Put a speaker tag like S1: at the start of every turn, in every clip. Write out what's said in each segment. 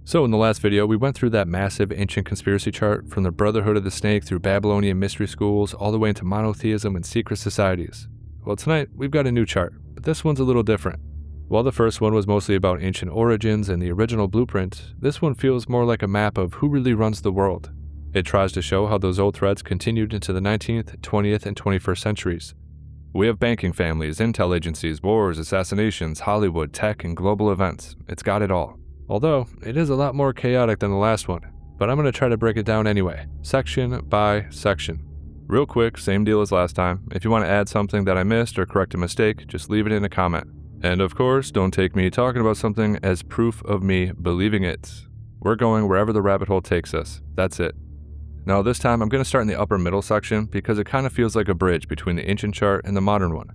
S1: So in the last video, we went through that massive ancient conspiracy chart from the Brotherhood of the Snake through Babylonian mystery schools all the way into monotheism and secret societies. Well, tonight we've got a new chart, but this one's a little different. While the first one was mostly about ancient origins and the original blueprint, this one feels more like a map of who really runs the world. It tries to show how those old threads continued into the 19th, 20th, and 21st centuries. We have banking families, intel agencies, wars, assassinations, Hollywood, tech, and global events. It's got it all. Although, it is a lot more chaotic than the last one, but I'm going to try to break it down anyway, section by section. Real quick, same deal as last time. If you want to add something that I missed or correct a mistake, just leave it in a comment. And of course, don't take me talking about something as proof of me believing it. We're going wherever the rabbit hole takes us. That's it. Now this time I'm going to start in the upper middle section because it kind of feels like a bridge between the ancient chart and the modern one.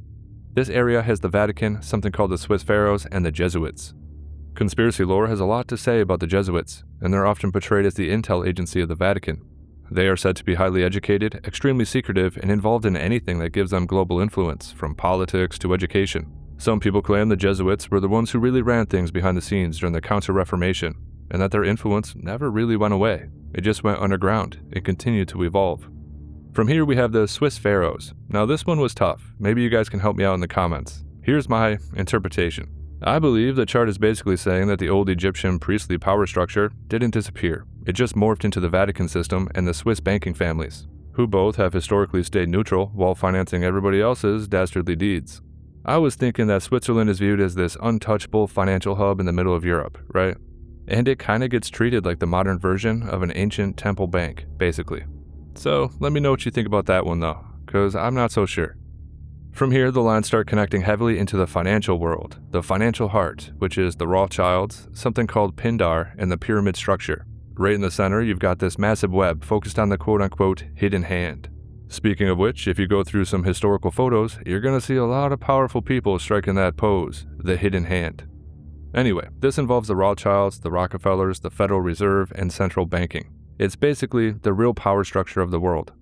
S1: This area has the Vatican, something called the Swiss Pharaohs, and the Jesuits. Conspiracy lore has a lot to say about the Jesuits, and they're often portrayed as the intel agency of the Vatican. They are said to be highly educated, extremely secretive, and involved in anything that gives them global influence, from politics to education. Some people claim the Jesuits were the ones who really ran things behind the scenes during the Counter-Reformation, and that their influence never really went away. It just went underground and continued to evolve. From here we have the Swiss Pharaohs. Now this one was tough. Maybe you guys can help me out in the comments. Here's my interpretation. I believe the chart is basically saying that the old Egyptian priestly power structure didn't disappear. It just morphed into the Vatican system and the Swiss banking families, who both have historically stayed neutral while financing everybody else's dastardly deeds. I was thinking that Switzerland is viewed as this untouchable financial hub in the middle of Europe, right? And it kind of gets treated like the modern version of an ancient temple bank, basically. So let me know what you think about that one though, because I'm not so sure. From here, the lines start connecting heavily into the financial world, the financial heart, which is the Rothschilds, something called Pindar, and the pyramid structure. Right in the center, you've got this massive web focused on the quote-unquote hidden hand. Speaking of which, if you go through some historical photos, you're going to see a lot of powerful people striking that pose, the hidden hand. Anyway, this involves the Rothschilds, the Rockefellers, the Federal Reserve, and central banking. It's basically the real power structure of the world.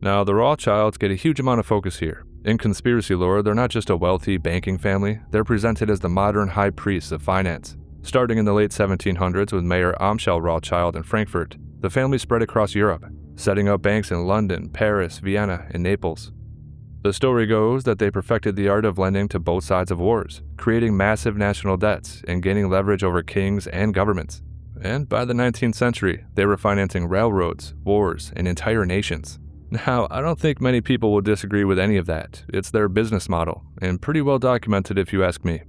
S1: Now, the Rothschilds get a huge amount of focus here. In conspiracy lore, they're not just a wealthy banking family, they're presented as the modern high priests of finance. Starting in the late 1700s with Mayor Amschel Rothschild in Frankfurt, the family spread across Europe, setting up banks in London, Paris, Vienna, and Naples. The story goes that they perfected the art of lending to both sides of wars, creating massive national debts and gaining leverage over kings and governments. And by the 19th century, they were financing railroads, wars, and entire nations. Now, I don't think many people will disagree with any of that. It's their business model, and pretty well documented if you ask me.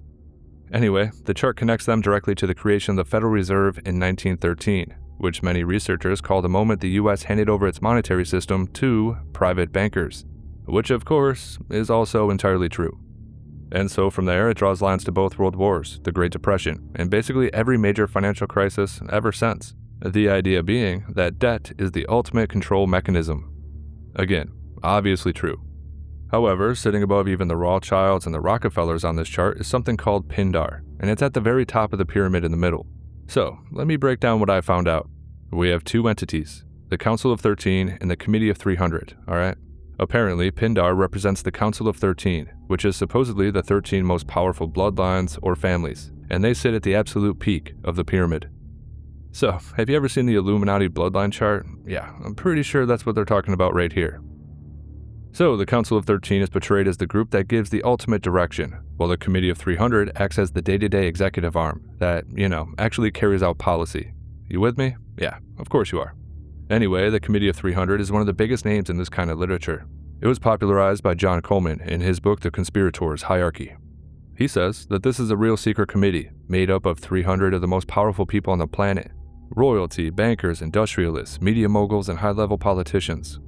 S1: Anyway, the chart connects them directly to the creation of the Federal Reserve in 1913, which many researchers call the moment the US handed over its monetary system to private bankers, which of course is also entirely true. And so from there, it draws lines to both world wars, the Great Depression, and basically every major financial crisis ever since. The idea being that debt is the ultimate control mechanism. Again, obviously true. However, sitting above even the Rothschilds and the Rockefellers on this chart is something called Pindar, and it's at the very top of the pyramid in the middle. So, let me break down what I found out. We have two entities, the Council of 13 and the Committee of 300, alright? Apparently, Pindar represents the Council of 13, which is supposedly the 13 most powerful bloodlines or families, and they sit at the absolute peak of the pyramid. So, have you ever seen the Illuminati bloodline chart? Yeah, I'm pretty sure that's what they're talking about right here. So, the Council of 13 is portrayed as the group that gives the ultimate direction, while the Committee of 300 acts as the day-to-day executive arm that, actually carries out policy. You with me? Yeah, of course you are. Anyway, the Committee of 300 is one of the biggest names in this kind of literature. It was popularized by John Coleman in his book The Conspirators' Hierarchy. He says that this is a real secret committee made up of 300 of the most powerful people on the planet. Royalty, bankers, industrialists, media moguls, and high-level politicians.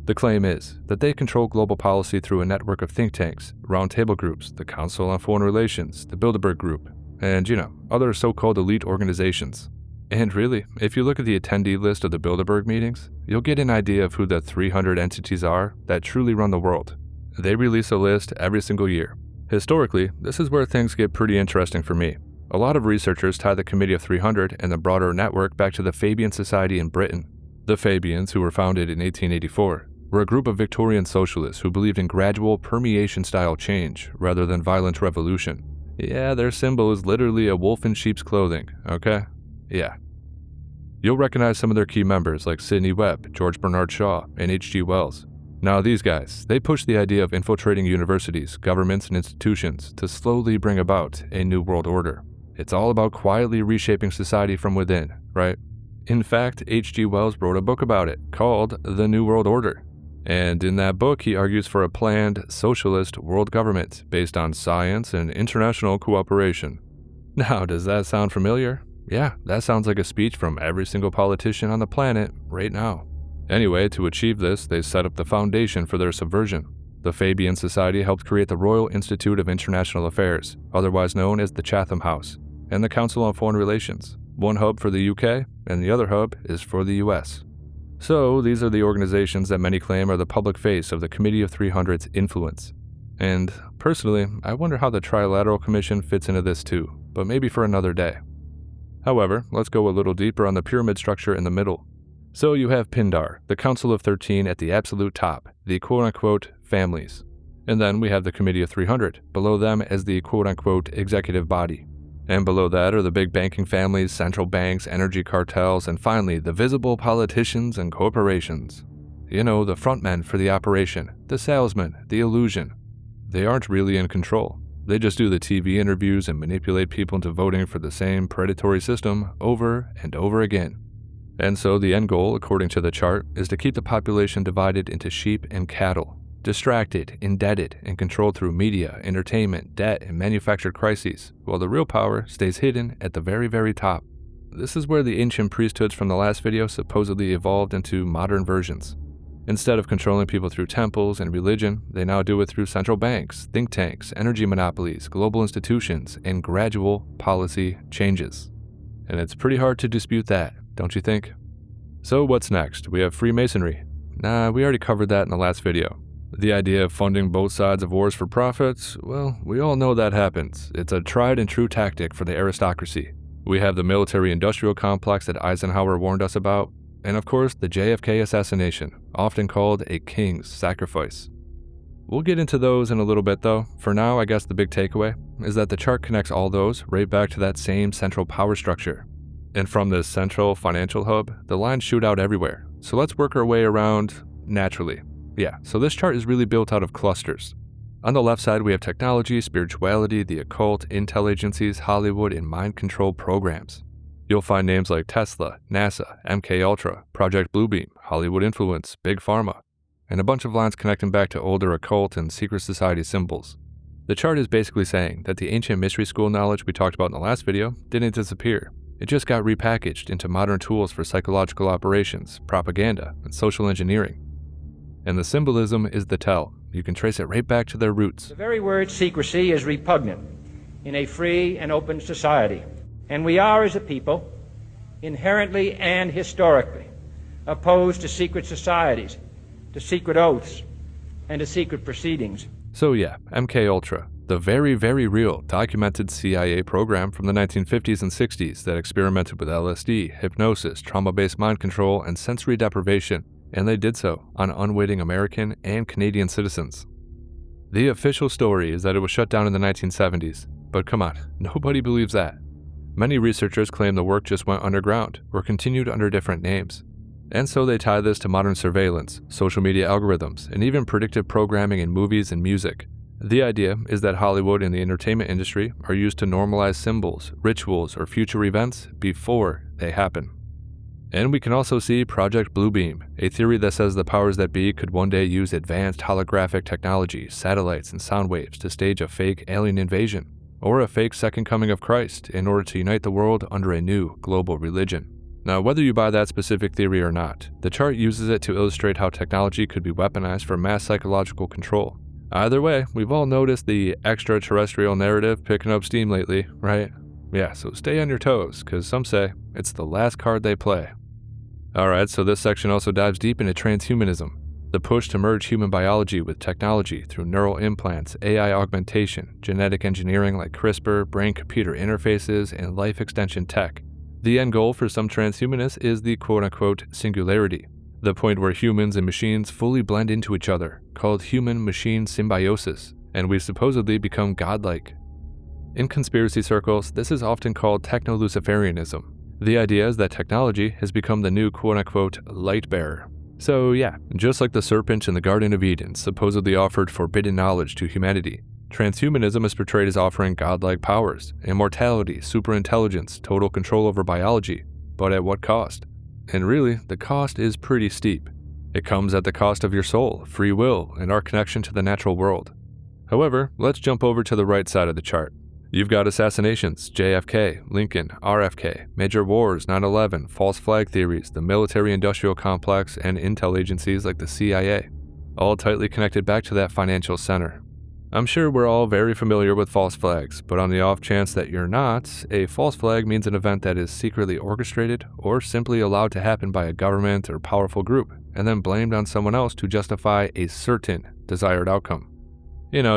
S1: The claim is that they control global policy through a network of think tanks, roundtable groups, the Council on Foreign Relations, the Bilderberg Group, and, other so-called elite organizations. And really, if you look at the attendee list of the Bilderberg meetings, you'll get an idea of who the 300 entities are that truly run the world. They release a list every single year. Historically, this is where things get pretty interesting for me. A lot of researchers tie the Committee of 300 and the broader network back to the Fabian Society in Britain. The Fabians, who were founded in 1884, were a group of Victorian socialists who believed in gradual permeation-style change rather than violent revolution. Yeah, their symbol is literally a wolf in sheep's clothing, okay? Yeah. You'll recognize some of their key members like Sidney Webb, George Bernard Shaw, and H.G. Wells. Now these guys, they push the idea of infiltrating universities, governments, and institutions to slowly bring about a new world order. It's all about quietly reshaping society from within, right? In fact, H.G. Wells wrote a book about it called The New World Order. And in that book, he argues for a planned socialist world government based on science and international cooperation. Now, does that sound familiar? Yeah, that sounds like a speech from every single politician on the planet right now. Anyway, to achieve this, they set up the foundation for their subversion. The Fabian Society helped create the Royal Institute of International Affairs, otherwise known as the Chatham House, and the Council on Foreign Relations. One hub for the UK, and the other hub is for the US. So, these are the organizations that many claim are the public face of the Committee of 300's influence. And, personally, I wonder how the Trilateral Commission fits into this too, but maybe for another day. However, let's go a little deeper on the pyramid structure in the middle. So you have Pindar, the Council of 13 at the absolute top, the quote-unquote families. And then we have the Committee of 300, below them as the quote-unquote executive body. And below that are the big banking families, central banks, energy cartels, and finally the visible politicians and corporations. You know, the frontmen for the operation, the salesmen, the illusion. They aren't really in control. They just do the TV interviews and manipulate people into voting for the same predatory system over and over again. And so the end goal, according to the chart, is to keep the population divided into sheep and cattle, distracted, indebted, and controlled through media, entertainment, debt, and manufactured crises, while the real power stays hidden at the very, very top. This is where the ancient priesthoods from the last video supposedly evolved into modern versions. Instead of controlling people through temples and religion, they now do it through central banks, think tanks, energy monopolies, global institutions, and gradual policy changes. And it's pretty hard to dispute that, don't you think? So what's next? We have Freemasonry. Nah, we already covered that in the last video. The idea of funding both sides of wars for profits, well, we all know that happens. It's a tried and true tactic for the aristocracy. We have the military-industrial complex that Eisenhower warned us about, and of course the JFK assassination, often called a king's sacrifice. We'll get into those in a little bit though. For now, I guess the big takeaway is that the chart connects all those right back to that same central power structure. And from this central financial hub, the lines shoot out everywhere. So let's work our way around naturally. Yeah, so this chart is really built out of clusters. On the left side, we have technology, spirituality, the occult, intel agencies, Hollywood, and mind control programs. You'll find names like Tesla, NASA, MKUltra, Project Bluebeam, Hollywood Influence, Big Pharma, and a bunch of lines connecting back to older occult and secret society symbols. The chart is basically saying that the ancient mystery school knowledge we talked about in the last video didn't disappear. It just got repackaged into modern tools for psychological operations, propaganda, and social engineering. And the symbolism is the tell. You can trace it right back to their roots.
S2: The very word secrecy is repugnant in a free and open society. And we are, as a people, inherently and historically opposed to secret societies, to secret oaths, and to secret proceedings.
S1: So yeah, MKUltra, the very, very real documented CIA program from the 1950s and 60s that experimented with LSD, hypnosis, trauma-based mind control, and sensory deprivation, and they did so on unwitting American and Canadian citizens. The official story is that it was shut down in the 1970s, but come on, nobody believes that. Many researchers claim the work just went underground or continued under different names. And so they tie this to modern surveillance, social media algorithms, and even predictive programming in movies and music. The idea is that Hollywood and the entertainment industry are used to normalize symbols, rituals, or future events before they happen. And we can also see Project Bluebeam, a theory that says the powers that be could one day use advanced holographic technology, satellites, and sound waves to stage a fake alien invasion, or a fake second coming of Christ in order to unite the world under a new global religion. Now, whether you buy that specific theory or not, the chart uses it to illustrate how technology could be weaponized for mass psychological control. Either way, we've all noticed the extraterrestrial narrative picking up steam lately, right? Yeah, so stay on your toes, because some say it's the last card they play. Alright, so this section also dives deep into transhumanism, the push to merge human biology with technology through neural implants, AI augmentation, genetic engineering like CRISPR, brain-computer interfaces, and life extension tech. The end goal for some transhumanists is the quote-unquote singularity, the point where humans and machines fully blend into each other, called human-machine symbiosis, and we supposedly become godlike. In conspiracy circles, this is often called techno-Luciferianism, The idea is that technology has become the new quote-unquote light bearer. So yeah, just like the serpent in the Garden of Eden supposedly offered forbidden knowledge to humanity, transhumanism is portrayed as offering godlike powers, immortality, superintelligence, total control over biology, but at what cost? And really, the cost is pretty steep. It comes at the cost of your soul, free will, and our connection to the natural world. However, let's jump over to the right side of the chart. You've got assassinations, JFK, Lincoln, RFK, major wars, 9/11, false flag theories, the military-industrial complex, and intel agencies like the CIA, all tightly connected back to that financial center. I'm sure we're all very familiar with false flags, but on the off chance that you're not, a false flag means an event that is secretly orchestrated or simply allowed to happen by a government or powerful group, and then blamed on someone else to justify a certain desired outcome.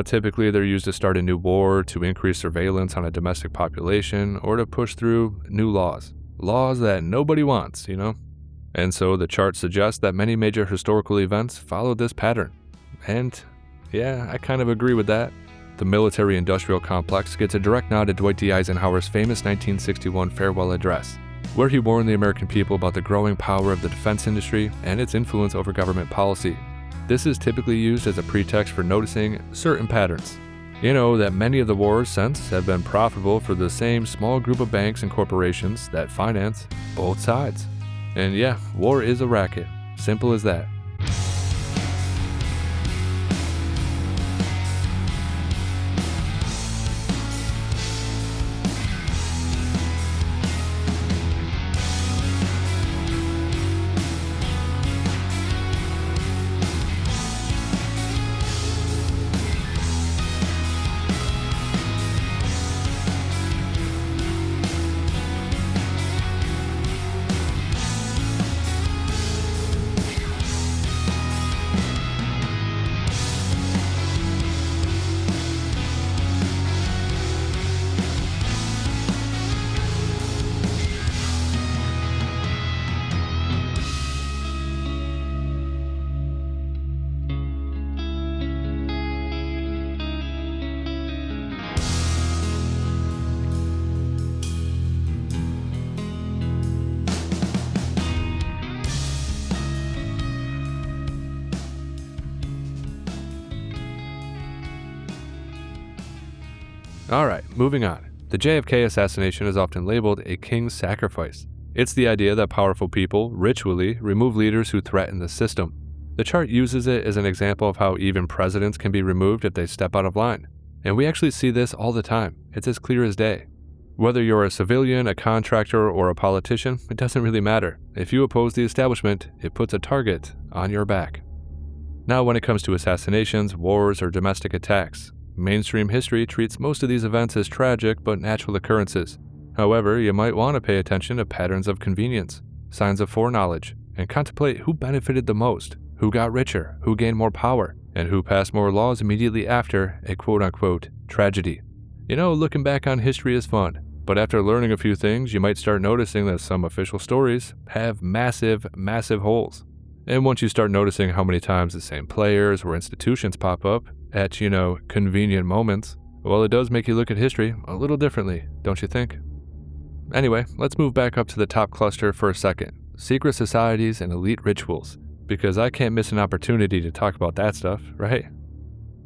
S1: Typically they're used to start a new war, to increase surveillance on a domestic population, or to push through new laws. Laws that nobody wants, And so the chart suggests that many major historical events followed this pattern. And yeah, I kind of agree with that. The military-industrial complex gets a direct nod to Dwight D. Eisenhower's famous 1961 farewell address, where he warned the American people about the growing power of the defense industry and its influence over government policy. This is typically used as a pretext for noticing certain patterns. That many of the wars since have been profitable for the same small group of banks and corporations that finance both sides. And yeah, war is a racket. Simple as that. Alright, moving on. The JFK assassination is often labeled a king's sacrifice. It's the idea that powerful people ritually remove leaders who threaten the system. The chart uses it as an example of how even presidents can be removed if they step out of line. And we actually see this all the time. It's as clear as day. Whether you're a civilian, a contractor, or a politician, it doesn't really matter. If you oppose the establishment, it puts a target on your back. Now, when it comes to assassinations, wars, or domestic attacks, mainstream history treats most of these events as tragic but natural occurrences. However, you might want to pay attention to patterns of convenience, signs of foreknowledge, and contemplate who benefited the most, who got richer, who gained more power, and who passed more laws immediately after a quote-unquote tragedy. Looking back on history is fun, but after learning a few things, you might start noticing that some official stories have massive, massive holes. And once you start noticing how many times the same players or institutions pop up at, convenient moments, well, it does make you look at history a little differently, don't you think? Anyway, let's move back up to the top cluster for a second. Secret societies and elite rituals, because I can't miss an opportunity to talk about that stuff, right?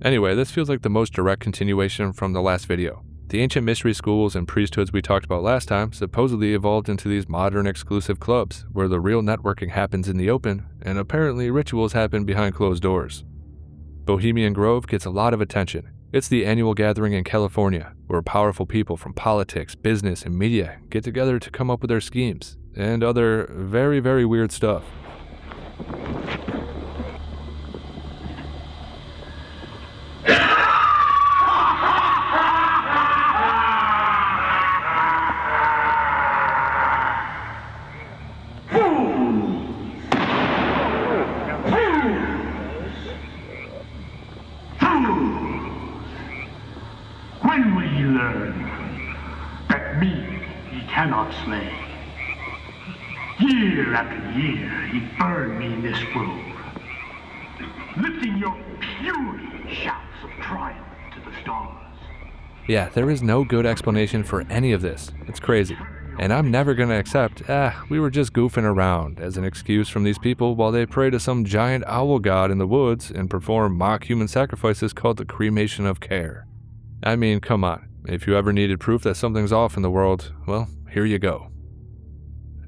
S1: Anyway, this feels like the most direct continuation from the last video. The ancient mystery schools and priesthoods we talked about last time supposedly evolved into these modern exclusive clubs where the real networking happens in the open and apparently rituals happen behind closed doors. Bohemian Grove gets a lot of attention. It's the annual gathering in California where powerful people from politics, business, and media get together to come up with their schemes and other very, very weird stuff.
S3: When will ye learn that me ye cannot slay? Year after year ye burn me in this grove, lifting your puny shouts of triumph to the stars.
S1: Yeah, there is no good explanation for any of this. It's crazy. And I'm never going to accept, we were just goofing around as an excuse from these people while they pray to some giant owl god in the woods and perform mock human sacrifices called the cremation of care. I mean, come on. If you ever needed proof that something's off in the world, well, here you go.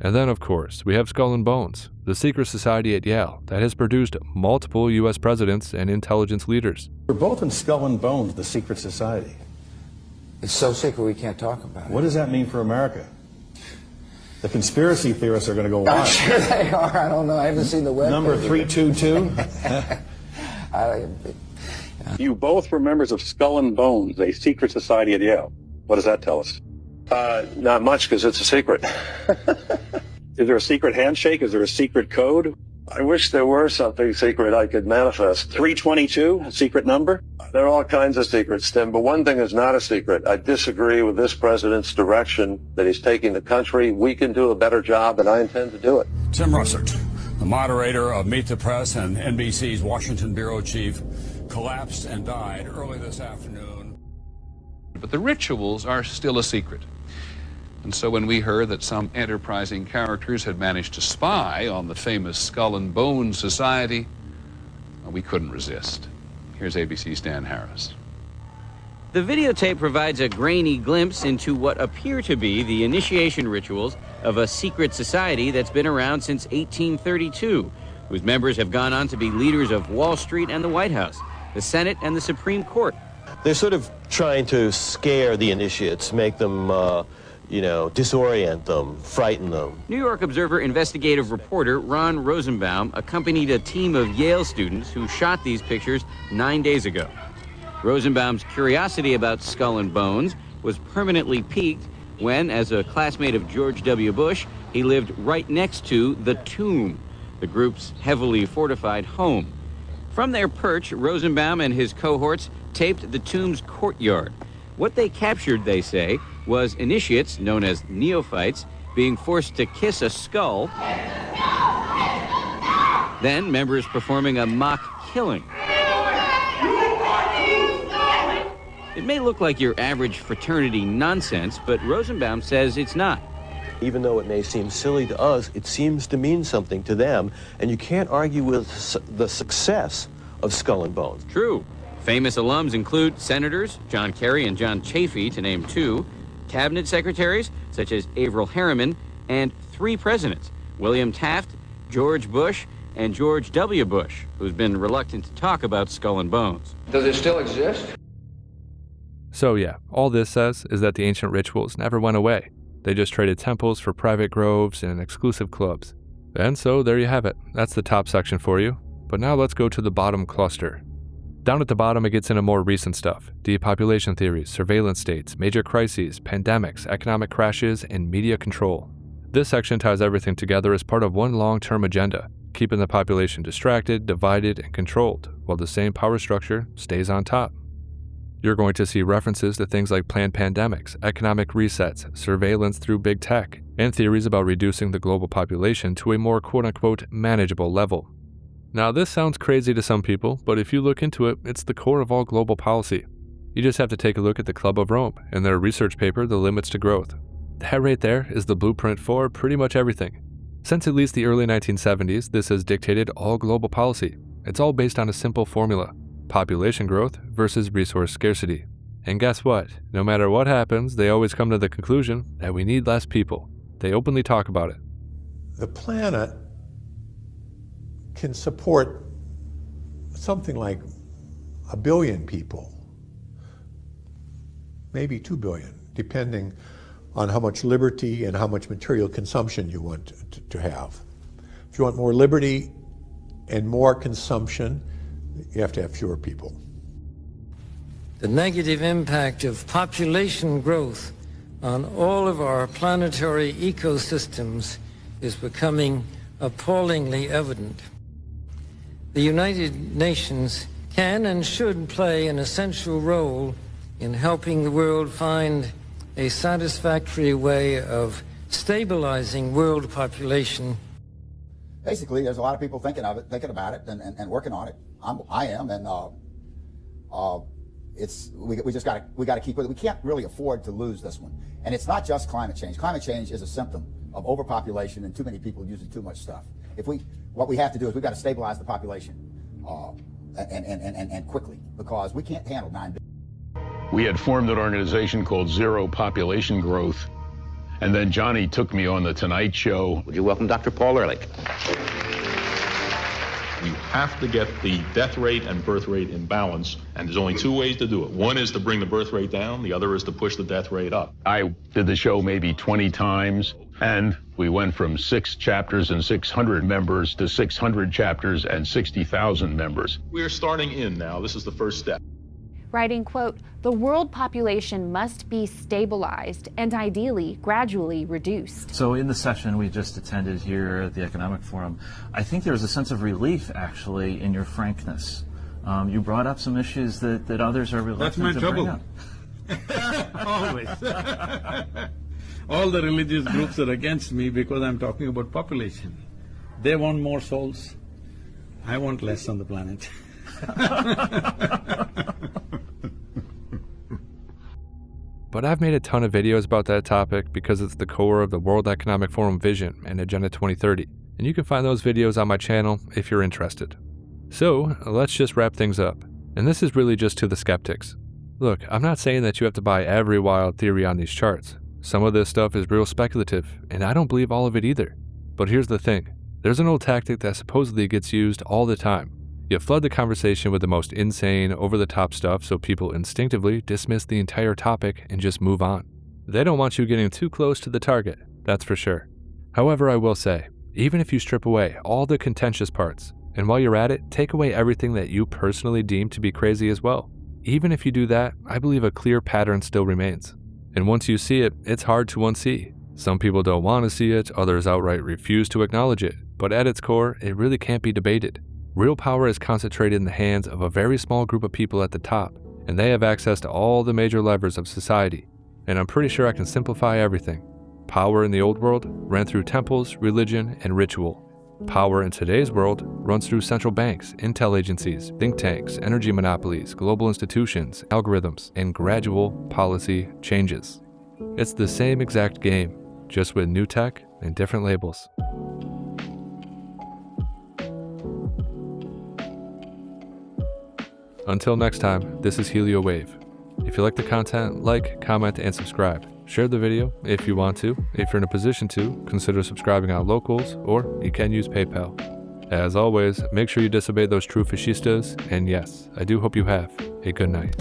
S1: And then, of course, we have Skull and Bones, the secret society at Yale that has produced multiple U.S. presidents and intelligence leaders.
S4: We're both in Skull and Bones, the secret society.
S5: It's so secret we can't talk about it.
S4: What does that mean for America? The conspiracy theorists are going to go wild.
S5: I'm sure they are. I don't know. I haven't seen the web.
S4: Number 322?
S6: You both were members of Skull and Bones, a secret society at Yale. What does that tell us?
S7: Not much, because it's a secret.
S6: Is there a secret handshake? Is there a secret code?
S7: I wish there were something secret I could manifest.
S6: 322, a secret number?
S7: There are all kinds of secrets, Tim, but one thing is not a secret. I disagree with this president's direction that he's taking the country. We can do a better job, and I intend to do it.
S8: Tim Russert, the moderator of Meet the Press and NBC's Washington bureau chief, collapsed and died early this afternoon.
S9: But the rituals are still a secret. And so when we heard that some enterprising characters had managed to spy on the famous Skull and Bones Society, well, we couldn't resist. Here's ABC's Dan Harris.
S10: The videotape provides a grainy glimpse into what appear to be the initiation rituals of a secret society that's been around since 1832, whose members have gone on to be leaders of Wall Street and the White House, the Senate and the Supreme Court.
S11: They're sort of trying to scare the initiates, make them, disorient them, frighten them.
S10: New York Observer investigative reporter Ron Rosenbaum accompanied a team of Yale students who shot these pictures 9 days ago. Rosenbaum's curiosity about Skull and Bones was permanently piqued when, as a classmate of George W. Bush, he lived right next to the Tomb, the group's heavily fortified home. From their perch, Rosenbaum and his cohorts taped the Tomb's courtyard. What they captured, they say, was initiates, known as neophytes, being forced to kiss a skull, then members performing a mock killing. It may look like your average fraternity nonsense, but Rosenbaum says it's not.
S11: Even though it may seem silly to us, it seems to mean something to them, and you can't argue with the success of Skull and Bones.
S10: True. Famous alums include senators, John Kerry and John Chafee, to name two, cabinet secretaries, such as Averell Harriman, and 3 presidents, William Taft, George Bush, and George W. Bush, who's been reluctant to talk about Skull and Bones.
S2: Does it still exist?
S1: So yeah, all this says is that the ancient rituals never went away. They just traded temples for private groves and exclusive clubs. And so there you have it. That's the top section for you. But now let's go to the bottom cluster. Down at the bottom, it gets into more recent stuff: depopulation theories, surveillance states, major crises, pandemics, economic crashes, and media control. This section ties everything together as part of one long-term agenda, keeping the population distracted, divided, and controlled, while the same power structure stays on top. You're going to see references to things like planned pandemics, economic resets, surveillance through big tech, and theories about reducing the global population to a more quote-unquote manageable level. Now, this sounds crazy to some people, but if you look into it, it's the core of all global policy. You just have to take a look at the Club of Rome and their research paper, The Limits to Growth. That right there is the blueprint for pretty much everything. Since at least the early 1970s, this has dictated all global policy. It's all based on a simple formula: population growth versus resource scarcity. And guess what? No matter what happens, they always come to the conclusion that we need less people. They openly talk about it.
S12: The planet can support something like 1 billion people, maybe 2 billion, depending on how much liberty and how much material consumption you want to have. If you want more liberty and more consumption, you have to have fewer people.
S13: The negative impact of population growth on all of our planetary ecosystems is becoming appallingly evident. The United Nations can and should play an essential role in helping the world find a satisfactory way of stabilizing world population.
S5: Basically, there's a lot of people thinking about it and working on it. I am, and we just got to keep with it. We can't really afford to lose this one. And it's not just climate change. Climate change is a symptom of overpopulation and too many people using too much stuff. What we have to do is we've got to stabilize the population and quickly, because we can't handle 9 billion.
S14: We had formed an organization called Zero Population Growth, and then Johnny took me on The Tonight Show.
S15: Would you welcome Dr. Paul Ehrlich?
S16: You have to get the death rate and birth rate in balance, and there's only 2 ways to do it. One is to bring the birth rate down, the other is to push the death rate up.
S14: I did the show maybe 20 times, and we went from 6 chapters and 600 members to 600 chapters and 60,000 members.
S16: We're starting in now. This is the first step.
S17: Writing, quote, "The world population must be stabilized and ideally gradually reduced."
S18: So in the session we just attended here at the Economic Forum, I think there was a sense of relief actually in your frankness. You brought up some issues that others are reluctant to bring up.
S19: Always. All the religious groups are against me because I'm talking about population. They want more souls. I want less on the planet.
S1: But I've made a ton of videos about that topic because it's the core of the World Economic Forum vision and Agenda 2030, and you can find those videos on my channel if you're interested. So let's just wrap things up, and this is really just to the skeptics. Look, I'm not saying that you have to buy every wild theory on these charts. Some of this stuff is real speculative, and I don't believe all of it either. But here's the thing, there's an old tactic that supposedly gets used all the time. You flood the conversation with the most insane, over-the-top stuff so people instinctively dismiss the entire topic and just move on. They don't want you getting too close to the target, that's for sure. However, I will say, even if you strip away all the contentious parts, and while you're at it, take away everything that you personally deem to be crazy as well. Even if you do that, I believe a clear pattern still remains. And once you see it, it's hard to unsee. Some people don't want to see it, others outright refuse to acknowledge it, but at its core, it really can't be debated. Real power is concentrated in the hands of a very small group of people at the top, and they have access to all the major levers of society. And I'm pretty sure I can simplify everything. Power in the old world ran through temples, religion, and ritual. Power in today's world runs through central banks, intel agencies, think tanks, energy monopolies, global institutions, algorithms, and gradual policy changes. It's the same exact game, just with new tech and different labels. Until next time, this is HelioWave. If you like the content, like, comment, and subscribe. Share the video if you want to. If you're in a position to, consider subscribing on Locals, or you can use PayPal. As always, make sure you disobey those true fascistas, and yes, I do hope you have a good night.